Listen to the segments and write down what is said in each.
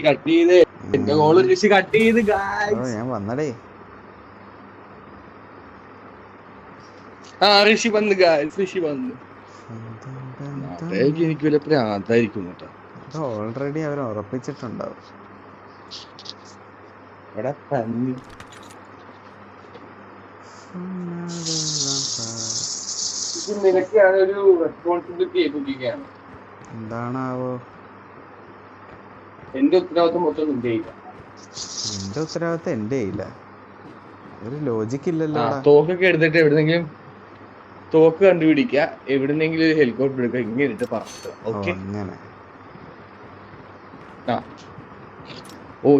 Cut ചെയ്ത് എന്റെ call ഋഷി cut ചെയ്ത് ഞാൻ വന്നടേ. ഋഷി വന്ന് ഋഷി വന്ന് എനിക്ക് വലിയ പ്രാന്തായിരിക്കും കേട്ടോ. അത് ഓൾറെഡി അവർ ഉറപ്പിച്ചിട്ടുണ്ടാവും. ഇവിടെ പന്നി നിനക്കാണ് ഒരു റെസ്പോൺസിബിലിറ്റി ഏൽപ്പിക്കുകയാണ്. എന്താണാവോ? എന്റെ ഉത്തരവാദിത്വം മൊത്തം നിന്റെ ഇല്ല. എന്റെ ഉത്തരവാദിത്തം എന്റെ ഇല്ല. ഒരു ലോജിക്ക് ഇല്ലല്ലോ. തോക്കൊക്കെ എടുത്തിട്ട് എവിടെന്നെങ്കിലും തോക്ക് കണ്ടുപിടിക്കുക, എവിടെന്നെങ്കിലും ഒരു ഹെലികോപ്റ്റർ എടുക്കുക, ഇങ്ങനെ ഇട്ട് പറക്കുക. ഓക്കെ,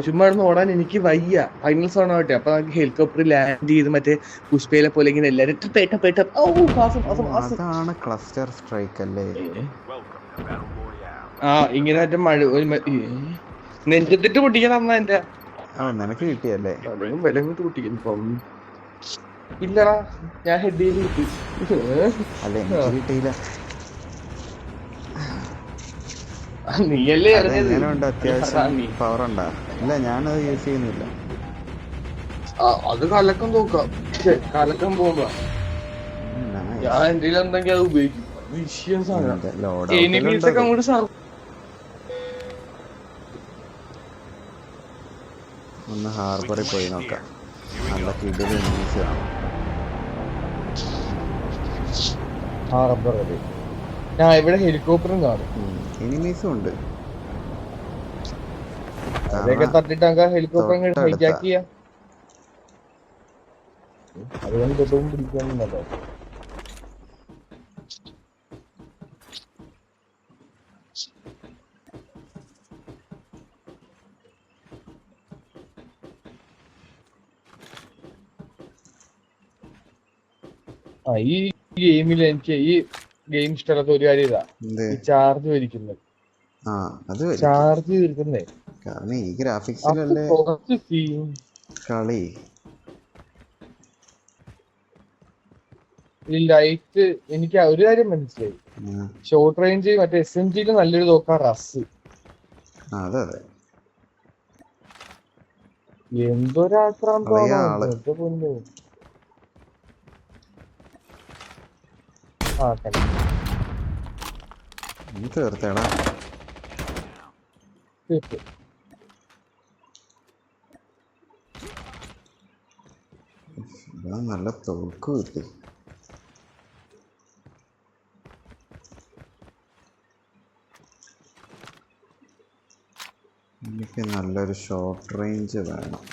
ചുമ്മാ ഓടാൻ എനിക്ക് വയ്യ. ഫൈനൽ സോൺ ആവട്ടെ, അപ്പൊ നമുക്ക് ഹെലികോപ്റ്റർ ലാൻഡ് ചെയ്ത് മറ്റേ പുഷ്പയിലെ പോലെ ഇങ്ങനെ എല്ലാരും അതാണ് ക്ലസ്റ്റർ സ്ട്രൈക്ക് അല്ലേ? ഇങ്ങനെ മറ്റേ മഴ നെഞ്ചത്തിട്ട് പൊട്ടിക്കണം. എന്റെ നിനക്ക് കിട്ടിയല്ലേ? വിലങ്ങോട്ട് പൊട്ടിക്കുന്നു. ഇല്ലടാ, ഞാൻ ഹെഡ് ചെയ്ത് കിട്ടി. അല്ല, എനിക്ക് കിട്ടിയില്ല. നീയല്ലേ എങ്ങനെയുണ്ട്? അത്യാവശ്യം പവർ ഉണ്ടാ? ഇല്ല, ഞാനത് യൂസ് ചെയ്യുന്നില്ല. അത് കലക്കം നോക്കാം. കലക്കം പോകുമ്പോ ഞാൻ എന്റെ എന്തെങ്കിലും അത് ഉപയോഗിക്കും. വിഷയം സാധനം അങ്ങോട്ട് ഒന്ന് ഹാർബറിൽ പോയി നോക്കാം. നല്ല കിടിൽ എനിമീസ് കാണാം. ഞാൻ ഇവിടെ ഹെലികോപ്റ്ററും കാണും, എനിമീസും ഉണ്ട്. അതൊക്കെ തട്ടിട്ട് ഹെലികോപ്റ്റർ ഹൈജാക്ക് ചെയ്യാം. അതുകൊണ്ട് തൊട്ടും പിടിക്കാന്നല്ലോ. ഈ ഗെയിമിൽ എനിക്ക് ഈ ഗെയിം ഇഷ്ടമല്ലാത്ത ഒരു കാര്യം ഇതാ, ചാർജ് വലിക്കുന്നത്. ചാർജ് തീർക്കുന്നേ. കാരണം ഈ ഗ്രാഫിക്സിലല്ലേ കളി. ഈ ലൈറ്റ് എനിക്ക് ഒരു കാര്യം മനസ്സിലായി. ഷോർട്ട് റേഞ്ച് മറ്റേ SMG നല്ലൊരു നോക്കാം റസ്. അതെ, എന്തൊരാക്രാന്തമാണ്. തീർത്തേടാ. നല്ല തോക്ക് കിട്ടി. എനിക്ക് നല്ലൊരു ഷോർട്ട് റേഞ്ച് വേണം.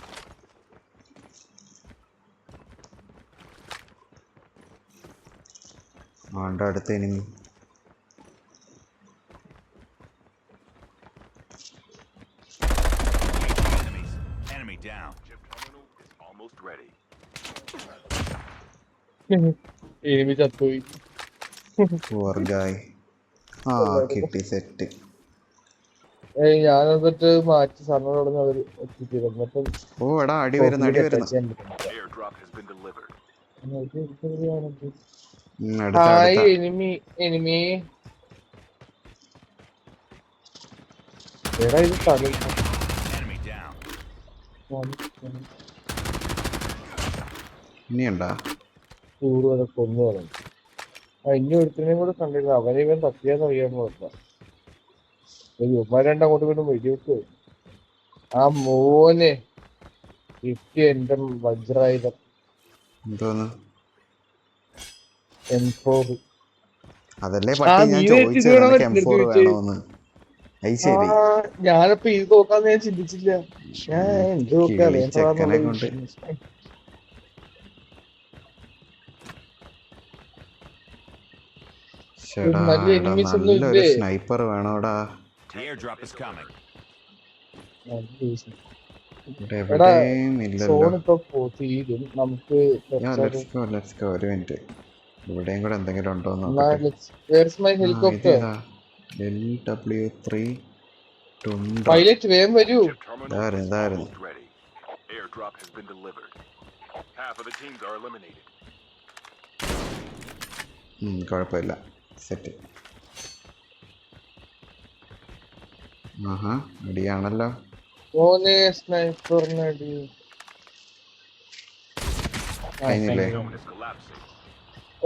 അടുത്ത എനിമി. എനിമി ചത്തുപോയി. കിട്ടി സെറ്റ്. ഞാനെന്നിട്ട് മാറ്റി സർവർ അവര് എത്തിച്ചിരുന്നു. എടാ, അടി വരുന്നു. എനിമി എടാ, ഇത് ഇനിയുണ്ടാ? കൊന്നു പറഞ്ഞു. ഇനി ഒരുത്തിനെയും കൂടെ കണ്ടില്ല. അവനെ ഇവൻ തപ്പിയാന്ന് അറിയാൻ പറഞ്ഞ രണ്ടും അങ്ങോട്ടും ഇങ്ങോട്ടും വെടിവെക്ക്. ആ മോനെ കിട്ടിയ എന്റെ വജ്രായുധം M4. ഞാനിപ്പോ ഇത് നോക്കാന്ന് ഞാൻ ചിന്തിച്ചില്ല. ഞാൻ എന്ത് നോക്കാ സ്നൈപ്പർ വേണോടാ. നമുക്ക് ഒരു മിനിറ്റ്, ഇവിടെയും കൂടെ എന്തെങ്കിലും ഉണ്ടോ? LW3 പൈലറ്റ് വേഗം വരൂ. കുഴപ്പമില്ല, സെറ്റ്. ആഹാ അടിയാണല്ലോ. മോനെ സ്നൈപ്പറിനടി. കഴിഞ്ഞില്ലേ?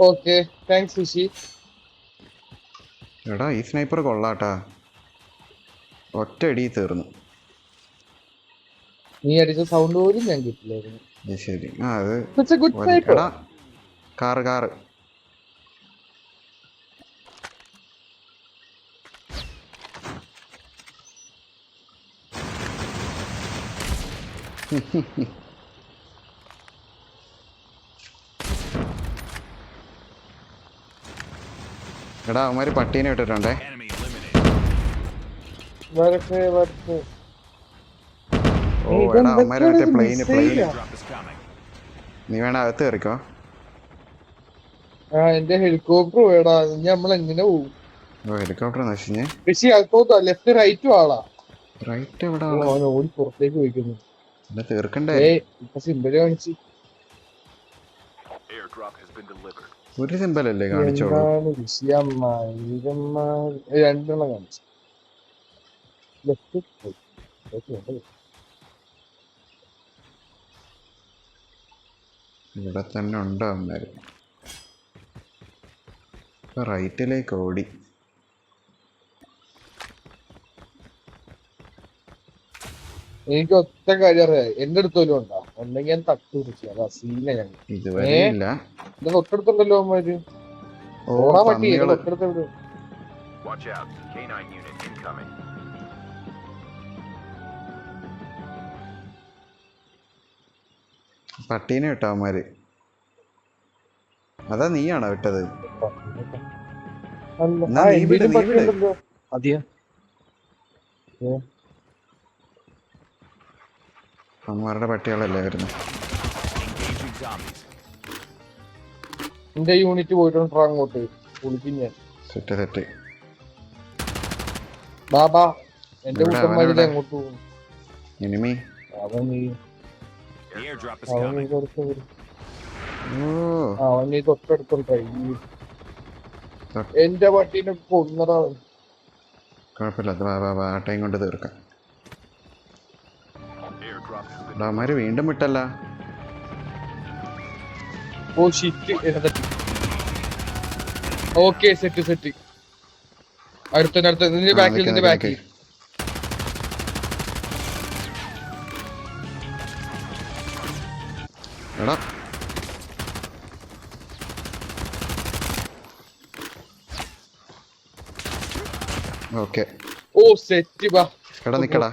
Okay thanks sushi. എടാ ഈ സ്നൈപ്പർ കൊള്ളാട്ടാ, ഒറ്റ അടി തീർന്നു. നീ അടിച്ച സൗണ്ട് പോലും ഞാൻ കിട്ടില്ലായിരുന്നു. ശരി. ആ അത് എടാ എടാ കാറ് എടാ അവന്മാര് പട്ടീനെ ഇട്ടിട്ടുണ്ടേ. ഓ എടാ അവന്മാര് മറ്റേ പ്ലെയിന് നീ വേണ അകത്ത് കയറിക്കോ. എന്റെ ഹെലികോപ്റ്റർ വേടാ, നമ്മളെങ്ങനെ പോകും? ഓ ഹെലികോപ്റ്റർ നശിഞ്ഞേ. പക്ഷേ അകത്തോട്ടാ, ലെഫ്റ്റ് റൈറ്റും ആളാ. റൈറ്റ് എവിടെ ഓ അവൻ ഓടി പുറത്തേക്ക് പോയിക്കുന്നു. തീർക്കണ്ടേ? ഇപ്പൊ സിമ്പിള് കാണിച്ച് ഒരു സിമ്പലല്ലേ കാണിച്ചോളൂ. എന്താണ് വിഷയം? രണ്ടെണ്ണം കാണിച്ചു. ലെഫ്റ്റ് ഇവിടെ തന്നെ ഉണ്ടോ അവന്മാര്? ഇപ്പൊ റൈറ്റിലേക്ക് ഓടി. എനിക്ക് ഒറ്റ കാര്യം അറിയാം, എന്റെ അടുത്തോലും ഉണ്ടാ ഉണ്ടെങ്കിൽ ഞാൻ തട്ടു പിടിച്ചു. അതാ സീന. ഞങ്ങൾ ഇതുവരെ ഇല്ല. എന്റെ തൊട്ടടുത്തുണ്ടല്ലോ അവന്മാര്. ഓടാൻ പറ്റി തൊട്ടടുത്ത്. പട്ടീനെ വിട്ടോ അവന്മാര്. അതാ നീയാണോ വിട്ടത്? അവന്മാരുടെ പട്ടികളല്ലേ വരുന്നത്. എന്റെ യൂണിറ്റ് പോയിട്ടുണ്ടോ അങ്ങോട്ട്? വിളിക്കും ഞാൻ. സെറ്റ് ബാബാ എന്റെ കൂട്ടന്മാരിൽ അങ്ങോട്ട് പോകും. എനിമി അവൻ നീ തൊട്ടടുത്തുണ്ട്. എന്റെ പട്ടീനെ കൊന്നതാ. കുഴപ്പമില്ല, അത് ആട്ടയും കൊണ്ട് തീർക്കാം. അവന്മാര് വീണ്ടും വിട്ടല്ല. Oh shit. Okay set. അടുത്ത നിന്റെ ബാക്കിൽ. എടാ ഓക്കെ. ഓ സെറ്റ്. ബാ എടാ നിക്കടാ.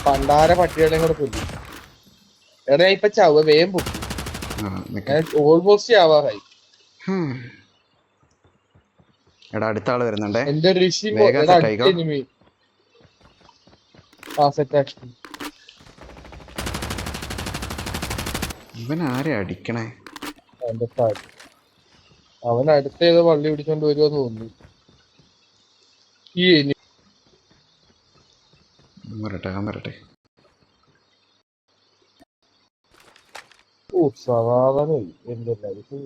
പണ്ടാര പട്ടികളെയും കൂടെ കൊല്ലി. എടാ ഇപ്പൊ ചവ വേഗം പൊക്കി. ഓൾമോസ്റ്റ് ആവാറായി. എടാ അടുത്ത ആള് വരുന്നുണ്ടേ. എന്റെ ഋഷി ഇവൻ ആരെ അടിക്കണേ? അവൻ അടുത്ത ഏതോ വള്ളി പിടിച്ചോണ്ട് വരുമെന്ന് തോന്നുന്നു. വരട്ടെ. ഓ സമാധാനം എന്റെ ലൈഫ്.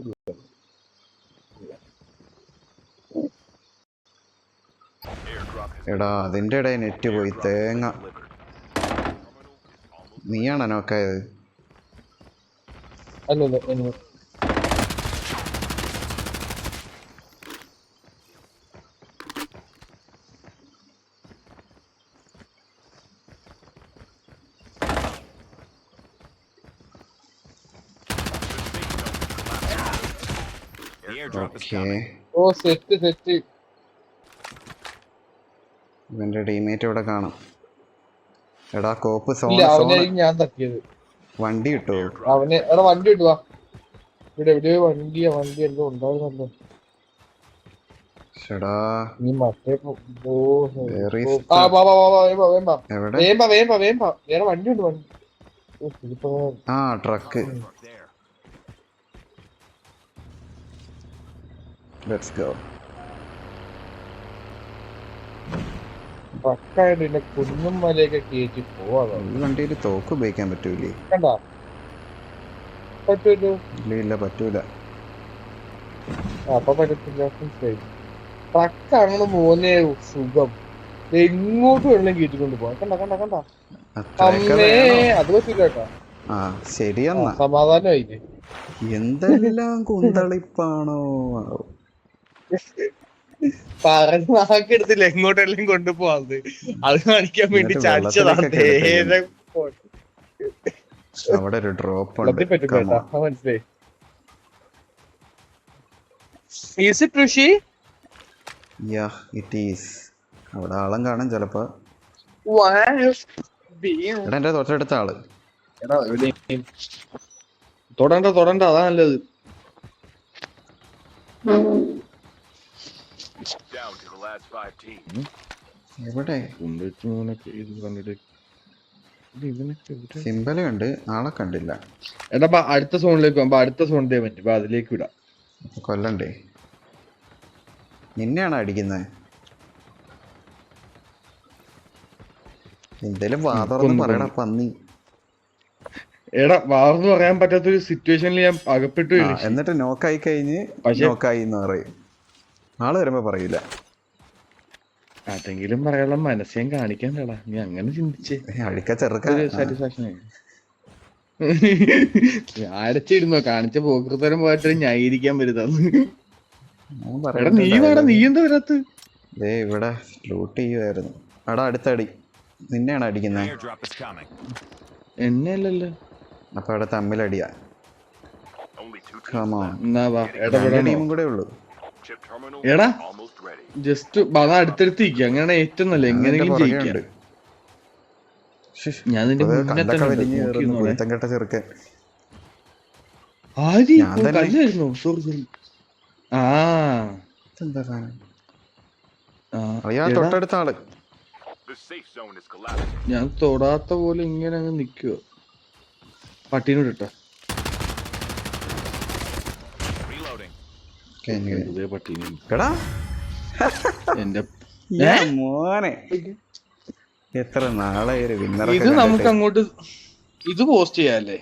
എടാ അതിന്റെ ഇടയിൽ നെറ്റ് പോയി തേങ്ങ. നീയാണോ നോക്കായത്? അല്ലല്ലോ. ഓ സെറ്റ്. ഇവന്റെ ടീമേറ്റ് ഇവിടെ കാണും. എടാ കോപ്പ് ഞാൻ തട്ടിയത്. വണ്ടി കിട്ടോ? എടാ വണ്ടി കിട്ടുവാ. ഇവിടെ എവിടെയോ വണ്ടി എന്തോ ഉണ്ടായിരുന്നല്ലോ. നീ മറ്റേ വേറെ വണ്ടി ഉണ്ട്. ട്രക്ക്. Let's go. ട്രക്കായിട്ട് കുന്നും മലയൊക്കെ കയറ്റി പോവാ. ഈ വണ്ടിയിൽ തോക്ക് ഉപയോഗിക്കാൻ പറ്റൂലേ? കണ്ടാ പറ്റൂല്ലോ. ഇല്ല പറ്റൂല. അപ്പൊ പറ്റത്തില്ല. ട്രക്കാണ് മോനെ സുഖം. എങ്ങോട്ട് വേണമെങ്കിലും കയറ്റിക്കൊണ്ട് പോവാം. കണ്ട കണ്ട കണ്ട അത്രയൊക്കെ അമ്മേ, വേണോ? അത് പറ്റില്ല കേട്ടോ. ആ ശരിയെന്നാ. സമാധാനമായില്ലേ? എന്തെല്ലാം കുന്തളിപ്പാണോ. പറഞ്ഞ നാക്കെടുത്തില്ല എങ്ങോട്ടെല്ലാം കൊണ്ടുപോവാത്. അത് കാണിക്കാൻ വേണ്ടി എന്നിട്ട് ചാടിച്ചതാണ് വെള്ളത്തിലേക്കൊക്കെ എടുത്തേക്കുന്നു. നേരെ അവിടെ ഒരു ഡ്രോപ്പ് ഉണ്ട്. വെള്ളത്തിൽ പറ്റും കേട്ടാ, മനസ്സിലായി. Is it Rishi? Yeah, it is. അവിടെ ആളും കാണും ചെലപ്പോ. എടാ എന്റെ തൊട്ടടുത്ത ആള്. തൊടണ്ട തൊടണ്ട, അതാ നല്ലത്. എവിടെ സിമ്പല് കണ്ട് ആളെ കണ്ടില്ല. എടാ അടുത്ത സോണിലേക്ക് പോകുമ്പോ അടുത്ത സോണിന്റെ പറ്റും, അതിലേക്ക് വിടാം. കൊല്ലണ്ടേ? നിന്നെയാണോ അടിക്കുന്നത്? എന്തേലും വാതറന്ന് പറയണ പന്നി. എടാ വാർന്ന് പറയാൻ പറ്റാത്തൊരു സിറ്റുവേഷനിൽ ഞാൻ അകപ്പെട്ടു. എന്നിട്ട് നോക്കായി കഴിഞ്ഞ് നോക്കായി എന്ന് പറയും. ആള് വരുമ്പോ പറയൂല. അതെങ്കിലും പറയാനുള്ള മനസ്സേം കാണിക്കണ്ടടാ, നീ അങ്ങനെ ചിന്തിച്ചേ. അഴിക്ക ചെറുക്ക സാറ്റിസ്ഫാക്ഷൻ അടച്ചിരുന്നോ? കാണിച്ച പോക്കൃത്തരം പോയിട്ട് ന്യായീകരിക്കാൻ വരുതാന്ന്. എടാ നീ വേടാ, നീ എന്താ വരാത്ത്? ഇവിടെ ലൂട്ട് ചെയ്യുമായിരുന്നു. എടാ അടുത്തടി നിന്നെയാണ് അടിക്കുന്നത്. എന്നെ അല്ലല്ലോ. അപ്പൊ അവിടെ തമ്മിലടിയാ. ടീമും കൂടെ ഉള്ളു. എടാ ജസ്റ്റ് അടുത്തടുത്ത് നിൽക്കുക, അങ്ങനെ ഏറ്റവും നല്ല എങ്ങനെയെങ്കിലും ജയിക്കാം. ഞാൻ നിന്റെ കേട്ട ചെറുക്കൻ കല്ലായിരുന്നു. Sorry sorry. തൊട്ടടുത്ത ആള്. ഞാൻ തൊടാത്ത പോലെ ഇങ്ങനെ അങ്ങ് നിക്കുവോ. പട്ടീനോട് ഇട്ട എന്റെ മോനെ എത്ര നാളെ ഒരു വിന്നർ. ഇത് നമുക്ക് അങ്ങോട്ട് ഇത് പോസ്റ്റ് ചെയ്യാല്ലേ?